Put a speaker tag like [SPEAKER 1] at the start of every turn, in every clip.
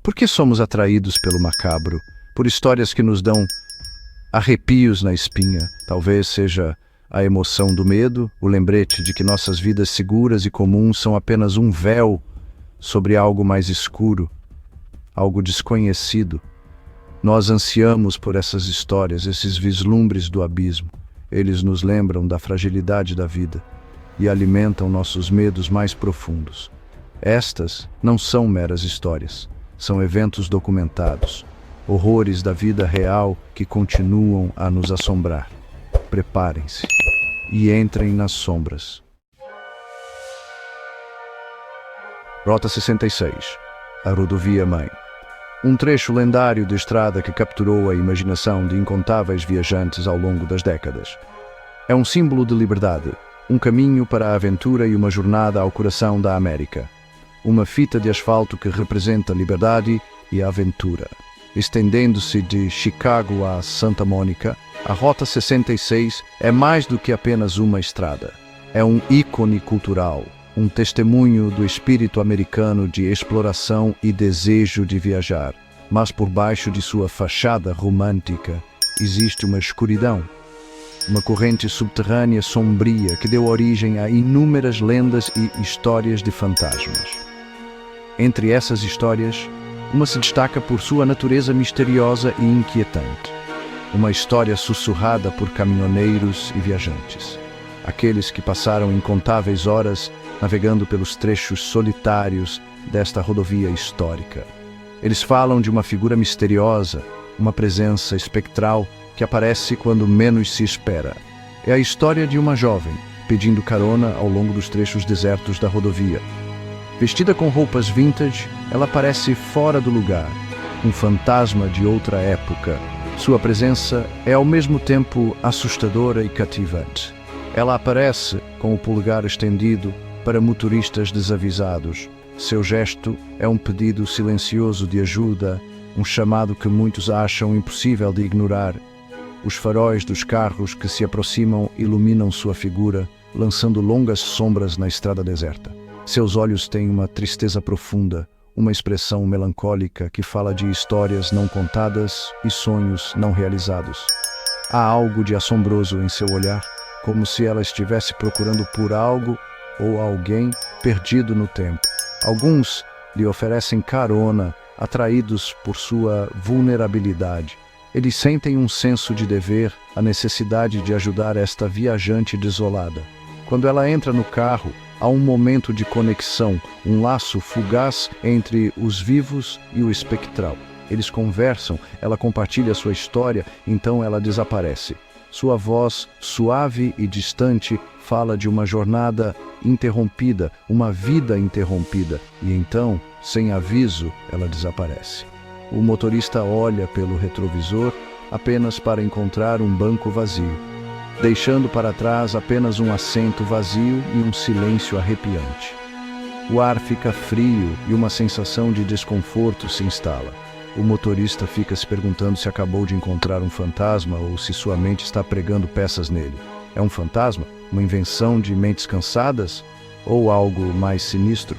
[SPEAKER 1] Por que somos atraídos pelo macabro? Por histórias que nos dão arrepios na espinha? Talvez seja a emoção do medo, o lembrete de que nossas vidas seguras e comuns são apenas um véu sobre algo mais escuro, algo desconhecido. Nós ansiamos por essas histórias, esses vislumbres do abismo. Eles nos lembram da fragilidade da vida e alimentam nossos medos mais profundos. Estas não são meras histórias, são eventos documentados, horrores da vida real que continuam a nos assombrar. Preparem-se e entrem nas sombras. Rota 66, a rodovia mãe. Um trecho lendário de estrada que capturou a imaginação de incontáveis viajantes ao longo das décadas. É um símbolo de liberdade, um caminho para a aventura e uma jornada ao coração da América. Uma fita de asfalto que representa liberdade e aventura. Estendendo-se de Chicago a Santa Mônica, a Rota 66 é mais do que apenas uma estrada. É um ícone cultural, um testemunho do espírito americano de exploração e desejo de viajar. Mas por baixo de sua fachada romântica existe uma escuridão. Uma corrente subterrânea sombria que deu origem a inúmeras lendas e histórias de fantasmas. Entre essas histórias, uma se destaca por sua natureza misteriosa e inquietante. Uma história sussurrada por caminhoneiros e viajantes. Aqueles que passaram incontáveis horas navegando pelos trechos solitários desta rodovia histórica. Eles falam de uma figura misteriosa, uma presença espectral que aparece quando menos se espera. É a história de uma jovem pedindo carona ao longo dos trechos desertos da rodovia. Vestida com roupas vintage, ela parece fora do lugar, um fantasma de outra época. Sua presença é ao mesmo tempo assustadora e cativante. Ela aparece com o polegar estendido para motoristas desavisados. Seu gesto é um pedido silencioso de ajuda, um chamado que muitos acham impossível de ignorar. Os faróis dos carros que se aproximam iluminam sua figura, lançando longas sombras na estrada deserta. Seus olhos têm uma tristeza profunda, uma expressão melancólica que fala de histórias não contadas e sonhos não realizados. Há algo de assombroso em seu olhar, como se ela estivesse procurando por algo ou alguém perdido no tempo. Alguns lhe oferecem carona, atraídos por sua vulnerabilidade. Eles sentem um senso de dever, a necessidade de ajudar esta viajante desolada. Quando ela entra no carro, há um momento de conexão, um laço fugaz entre os vivos e o espectral. Eles conversam, ela compartilha sua história, então ela desaparece. Sua voz, suave e distante, fala de uma jornada interrompida, uma vida interrompida, e então, sem aviso, ela desaparece. O motorista olha pelo retrovisor apenas para encontrar um banco vazio, deixando para trás apenas um assento vazio e um silêncio arrepiante. O ar fica frio e uma sensação de desconforto se instala. O motorista fica se perguntando se acabou de encontrar um fantasma ou se sua mente está pregando peças nele. É um fantasma? Uma invenção de mentes cansadas? Ou algo mais sinistro?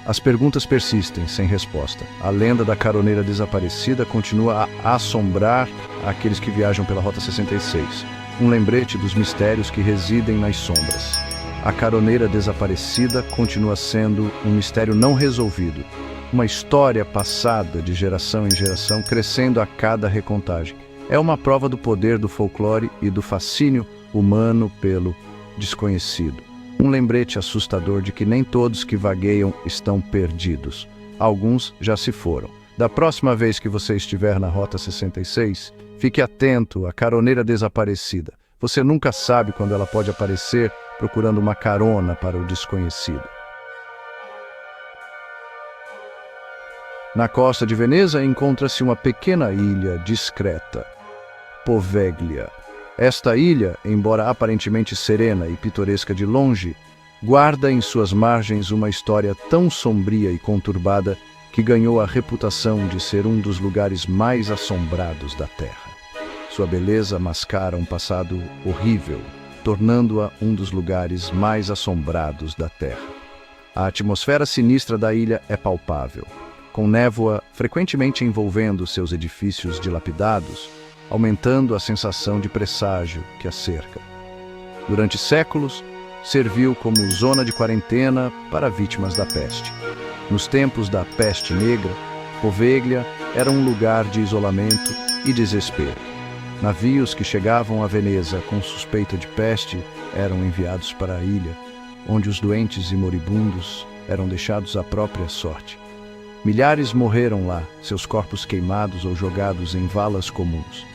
[SPEAKER 1] As perguntas persistem, sem resposta. A lenda da caroneira desaparecida continua a assombrar aqueles que viajam pela Rota 66. Um lembrete dos mistérios que residem nas sombras. A caroneira desaparecida continua sendo um mistério não resolvido. Uma história passada de geração em geração, crescendo a cada recontagem. É uma prova do poder do folclore e do fascínio humano pelo desconhecido. Um lembrete assustador de que nem todos que vagueiam estão perdidos. Alguns já se foram. Da próxima vez que você estiver na Rota 66, fique atento à caroneira desaparecida. Você nunca sabe quando ela pode aparecer procurando uma carona para o desconhecido. Na costa de Veneza encontra-se uma pequena ilha discreta, Poveglia. Esta ilha, embora aparentemente serena e pitoresca de longe, guarda em suas margens uma história tão sombria e conturbada que ganhou a reputação de ser um dos lugares mais assombrados da Terra. Sua beleza mascara um passado horrível, tornando-a um dos lugares mais assombrados da Terra. A atmosfera sinistra da ilha é palpável. com névoa frequentemente envolvendo seus edifícios dilapidados, aumentando a sensação de presságio que a cerca. Durante séculos, serviu como zona de quarentena para vítimas da peste. Nos tempos da peste negra, Poveglia era um lugar de isolamento e desespero. Navios que chegavam a Veneza com suspeita de peste eram enviados para a ilha, onde os doentes e moribundos eram deixados à própria sorte. Milhares morreram lá, seus corpos queimados ou jogados em valas comuns.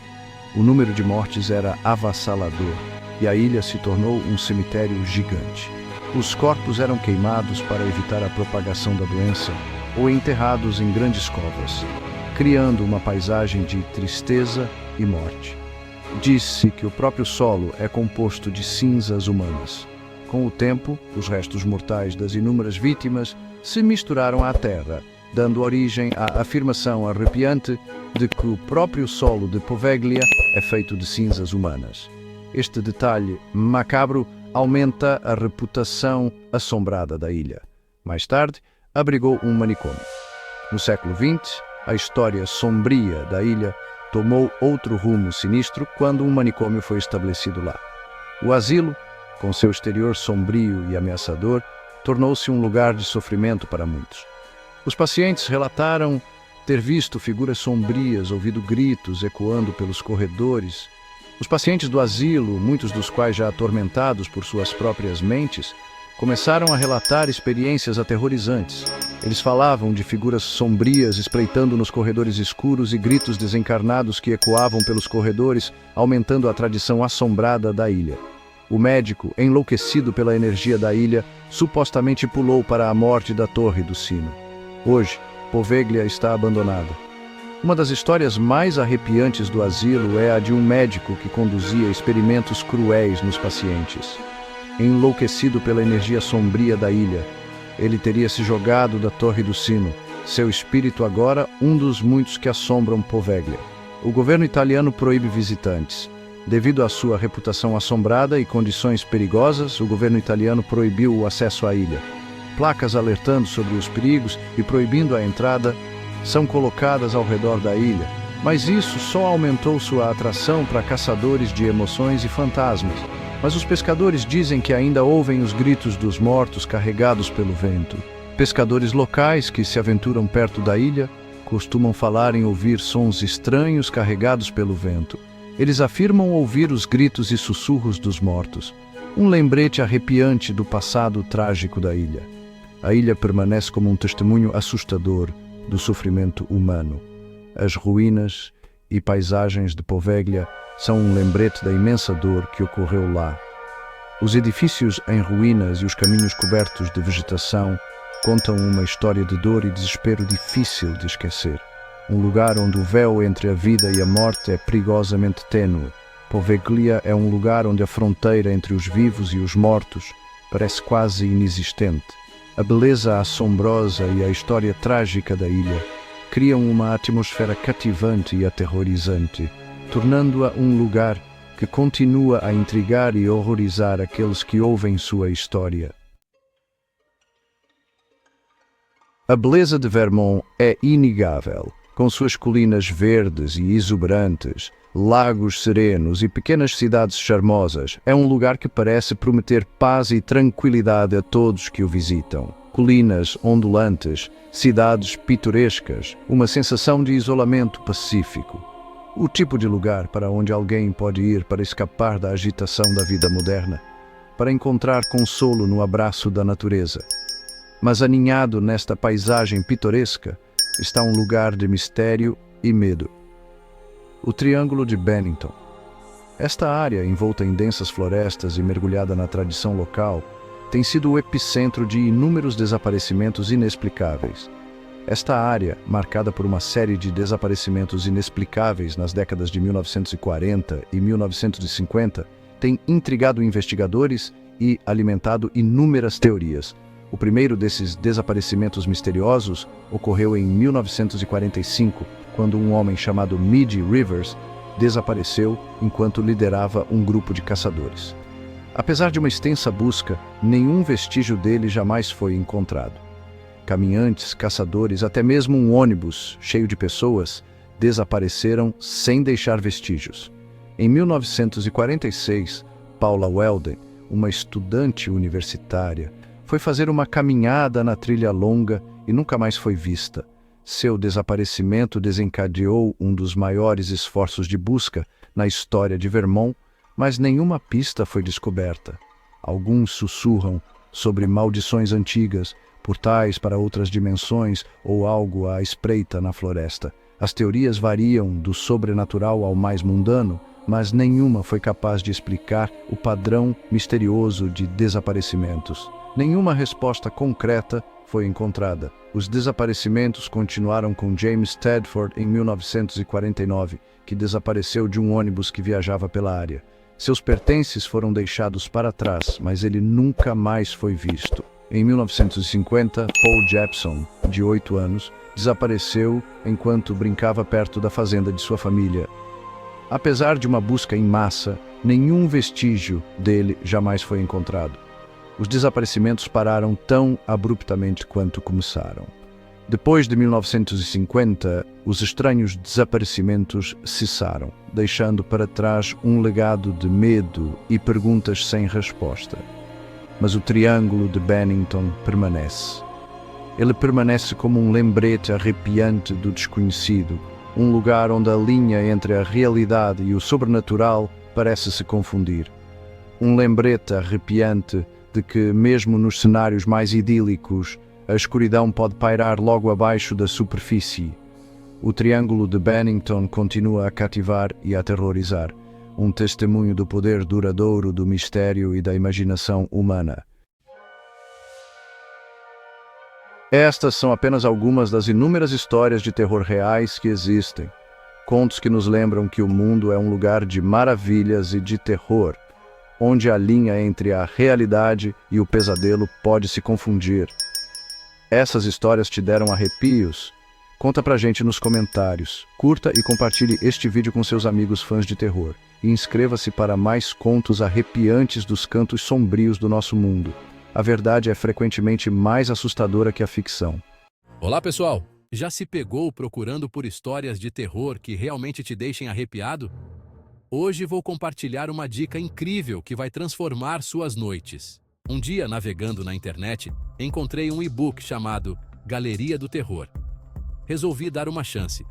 [SPEAKER 1] O número de mortes era avassalador e a ilha se tornou um cemitério gigante. Os corpos eram queimados para evitar a propagação da doença ou enterrados em grandes covas, criando uma paisagem de tristeza e morte. Diz-se que o próprio solo é composto de cinzas humanas. Com o tempo, os restos mortais das inúmeras vítimas se misturaram à terra, dando origem à afirmação arrepiante de que o próprio solo de Poveglia é feito de cinzas humanas. Este detalhe macabro aumenta a reputação assombrada da ilha. Mais tarde, abrigou um manicômio. No século XX, a história sombria da ilha tomou outro rumo sinistro quando um manicômio foi estabelecido lá. O asilo, com seu exterior sombrio e ameaçador, tornou-se um lugar de sofrimento para muitos. Os pacientes relataram ter visto figuras sombrias, ouvido gritos ecoando pelos corredores. Os pacientes do asilo, muitos dos quais já atormentados por suas próprias mentes, começaram a relatar experiências aterrorizantes. Eles falavam de figuras sombrias espreitando nos corredores escuros e gritos desencarnados que ecoavam pelos corredores, aumentando a tradição assombrada da ilha. O médico, enlouquecido pela energia da ilha, supostamente pulou para a morte da Torre do Sino. Hoje, Poveglia está abandonada. Uma das histórias mais arrepiantes do asilo é a de um médico que conduzia experimentos cruéis nos pacientes. Enlouquecido pela energia sombria da ilha, ele teria se jogado da Torre do Sino, seu espírito agora um dos muitos que assombram Poveglia. O governo italiano proíbe visitantes. Devido à sua reputação assombrada e condições perigosas, o governo italiano proibiu o acesso à ilha. Placas alertando sobre os perigos e proibindo a entrada são colocadas ao redor da ilha, mas isso só aumentou sua atração para caçadores de emoções e fantasmas. Mas os pescadores dizem que ainda ouvem os gritos dos mortos carregados pelo vento. Pescadores locais que se aventuram perto da ilha costumam falar em ouvir sons estranhos carregados pelo vento. Eles afirmam ouvir os gritos e sussurros dos mortos, um lembrete arrepiante do passado trágico da ilha. A ilha permanece como um testemunho assustador do sofrimento humano. As ruínas e paisagens de Poveglia são um lembrete da imensa dor que ocorreu lá. Os edifícios em ruínas e os caminhos cobertos de vegetação contam uma história de dor e desespero difícil de esquecer. Um lugar onde o véu entre a vida e a morte é perigosamente tênue. Poveglia é um lugar onde a fronteira entre os vivos e os mortos parece quase inexistente. A beleza assombrosa e a história trágica da ilha criam uma atmosfera cativante e aterrorizante, tornando-a um lugar que continua a intrigar e horrorizar aqueles que ouvem sua história. A beleza de Vermont é inegável, com suas colinas verdes e exuberantes, lagos serenos e pequenas cidades charmosas. É um lugar que parece prometer paz e tranquilidade a todos que o visitam. Colinas ondulantes, cidades pitorescas, uma sensação de isolamento pacífico. O tipo de lugar para onde alguém pode ir para escapar da agitação da vida moderna, para encontrar consolo no abraço da natureza. Mas aninhado nesta paisagem pitoresca está um lugar de mistério e medo. O Triângulo de Bennington. Esta área, envolta em densas florestas e mergulhada na tradição local, tem sido o epicentro de inúmeros desaparecimentos inexplicáveis. Esta área, marcada por uma série de desaparecimentos inexplicáveis nas décadas de 1940 e 1950, tem intrigado investigadores e alimentado inúmeras teorias. O primeiro desses desaparecimentos misteriosos ocorreu em 1945, quando um homem chamado Midge Rivers desapareceu enquanto liderava um grupo de caçadores. Apesar de uma extensa busca, nenhum vestígio dele jamais foi encontrado. caminhantes, caçadores, até mesmo um ônibus cheio de pessoas desapareceram sem deixar vestígios. Em 1946, Paula Weldon, uma estudante universitária, foi fazer uma caminhada na trilha longa e nunca mais foi vista. Seu desaparecimento desencadeou um dos maiores esforços de busca na história de Vermont, mas nenhuma pista foi descoberta. Alguns sussurram sobre maldições antigas, portais para outras dimensões ou algo à espreita na floresta. As teorias variam do sobrenatural ao mais mundano, mas nenhuma foi capaz de explicar o padrão misterioso de desaparecimentos. Nenhuma resposta concreta foi encontrada. Os desaparecimentos continuaram com James Tedford em 1949, que desapareceu de um ônibus que viajava pela área. Seus pertences foram deixados para trás, mas ele nunca mais foi visto. Em 1950, Paul Jepson, de 8 anos, desapareceu enquanto brincava perto da fazenda de sua família. Apesar de uma busca em massa, nenhum vestígio dele jamais foi encontrado. Os desaparecimentos pararam tão abruptamente quanto começaram. Depois de 1950, os estranhos desaparecimentos cessaram, deixando para trás um legado de medo e perguntas sem resposta. Mas o Triângulo de Bennington permanece. Ele permanece como um lembrete arrepiante do desconhecido, um lugar onde a linha entre a realidade e o sobrenatural parece se confundir. Um lembrete arrepiante de que, mesmo nos cenários mais idílicos, a escuridão pode pairar logo abaixo da superfície. O Triângulo de Bennington continua a cativar e a aterrorizar, um testemunho do poder duradouro do mistério e da imaginação humana. Estas são apenas algumas das inúmeras histórias de terror reais que existem. Contos que nos lembram que o mundo é um lugar de maravilhas e de terror, onde a linha entre a realidade e o pesadelo pode se confundir. Essas histórias te deram arrepios? Conta pra gente nos comentários. Curta e compartilhe este vídeo com seus amigos fãs de terror. E inscreva-se para mais contos arrepiantes dos cantos sombrios do nosso mundo. A verdade é frequentemente mais assustadora que a ficção.
[SPEAKER 2] Olá, pessoal! Já se pegou procurando por histórias de terror que realmente te deixem arrepiado? Hoje vou compartilhar uma dica incrível que vai transformar suas noites. Um dia, navegando na internet, encontrei um e-book chamado Galeria do Terror. Resolvi dar uma chance,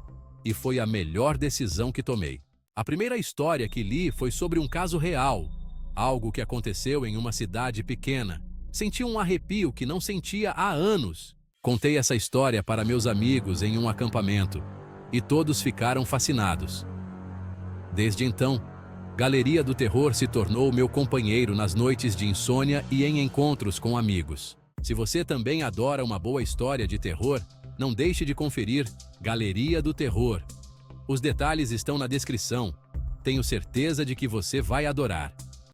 [SPEAKER 2] e foi a melhor decisão que tomei. A primeira história que li foi sobre um caso real, algo que aconteceu em uma cidade pequena. Senti um arrepio que não sentia há anos. Contei essa história para meus amigos em um acampamento, e todos ficaram fascinados. Desde então, Galeria do Terror se tornou meu companheiro nas noites de insônia e em encontros com amigos. Se você também adora uma boa história de terror, não deixe de conferir Galeria do Terror. Os detalhes estão na descrição. Tenho certeza de que você vai adorar.